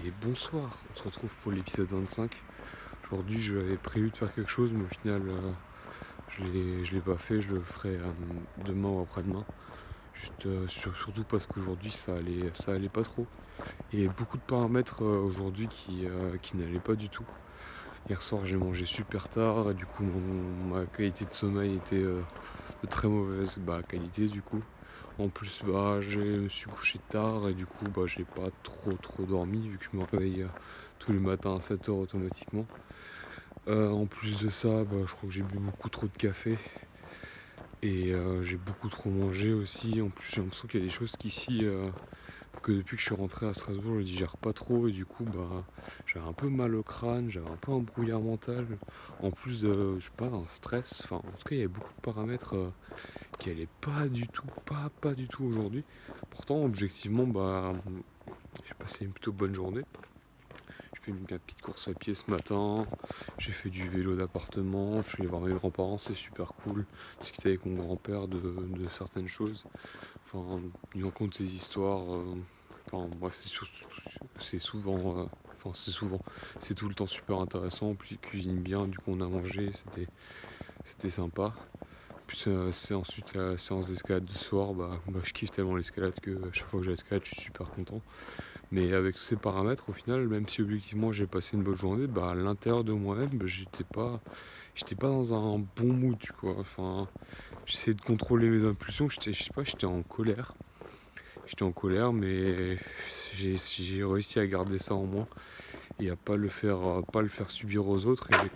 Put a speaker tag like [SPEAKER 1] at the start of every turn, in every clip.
[SPEAKER 1] Et bonsoir, on se retrouve pour l'épisode 25. Aujourd'hui j'avais prévu de faire quelque chose mais au final je l'ai pas fait, je le ferai demain ou après-demain. Juste, surtout parce qu'aujourd'hui ça allait pas trop. Et beaucoup de paramètres aujourd'hui qui n'allaient pas du tout. Hier soir j'ai mangé super tard et du coup ma qualité de sommeil était de très mauvaise qualité du coup. En plus je me suis couché tard et du coup j'ai pas trop dormi vu que je me réveille tous les matins à 7 heures automatiquement. En plus de ça, je crois que j'ai bu beaucoup trop de café et j'ai beaucoup trop mangé aussi. En plus j'ai l'impression qu'il y a des choses qu'ici que depuis que je suis rentré à Strasbourg je digère pas trop et du coup j'avais un peu mal au crâne, j'avais un peu un brouillard mental. En plus de je sais pas d'un stress, enfin en tout cas il y avait beaucoup de paramètres qui allaient pas du tout, pas du tout aujourd'hui. Pourtant objectivement j'ai passé une plutôt bonne journée. J'ai fait une petite course à pied ce matin, j'ai fait du vélo d'appartement, je suis allé voir mes grands-parents, c'est super cool. Discuter avec mon grand-père de certaines choses, enfin, il raconte ses histoires. Enfin, bref, c'est souvent, c'est tout le temps super intéressant. En plus, il cuisine bien, du coup, on a mangé, c'était sympa. Puis, c'est ensuite la séance d'escalade du soir. Je kiffe tellement l'escalade que à chaque fois que j'escalade, je suis super content. Mais avec tous ces paramètres, au final, même si objectivement j'ai passé une bonne journée, à l'intérieur de moi-même, j'étais pas dans un bon mood, quoi. Enfin, j'essayais de contrôler mes impulsions, je sais pas, j'étais en colère. J'étais en colère, mais j'ai réussi à garder ça en moi et à pas le faire subir aux autres. Et j'ai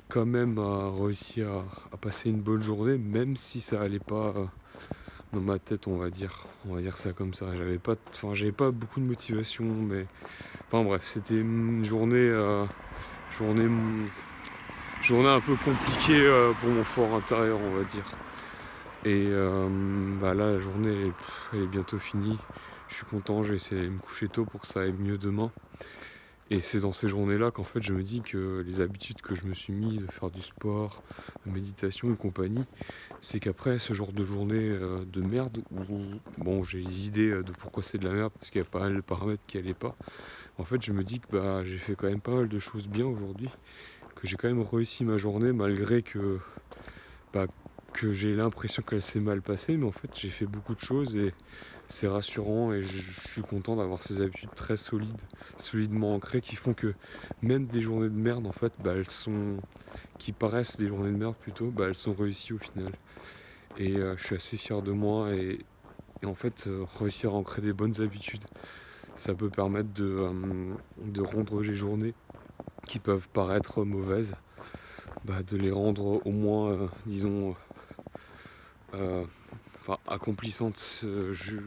[SPEAKER 1] quand même réussi à passer une bonne journée, même si ça allait pas dans ma tête, on va dire ça comme ça. J'avais pas beaucoup de motivation, mais enfin bref, c'était une journée, journée un peu compliquée pour mon fort intérieur, on va dire. Et là, la journée, elle est bientôt finie. Je suis content, je vais essayer de me coucher tôt pour que ça aille mieux demain. Et c'est dans ces journées-là qu'en fait je me dis que les habitudes que je me suis mis de faire du sport, de méditation et compagnie, c'est qu'après ce genre de journée de merde, où bon j'ai des idées de pourquoi c'est de la merde, parce qu'il y a pas mal de paramètres qui allaient pas, en fait je me dis que j'ai fait quand même pas mal de choses bien aujourd'hui, que j'ai quand même réussi ma journée malgré bah, que j'ai l'impression qu'elle s'est mal passée, mais en fait j'ai fait beaucoup de choses et c'est rassurant et je suis content d'avoir ces habitudes très solides, solidement ancrées qui font que même des journées de merde en fait, qui paraissent des journées de merde plutôt, elles sont réussies au final. Et je suis assez fier de moi et en fait réussir à ancrer des bonnes habitudes, ça peut permettre de rendre les journées qui peuvent paraître mauvaises, de les rendre au moins, disons, euh, accomplissantes.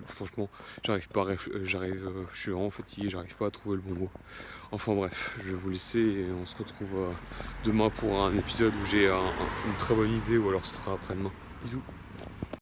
[SPEAKER 1] Franchement, j'arrive pas à je suis vraiment fatigué, j'arrive pas à trouver le bon mot. Enfin bref, je vais vous laisser et on se retrouve demain pour un épisode où j'ai une très bonne idée ou alors ce sera après-demain. Bisous.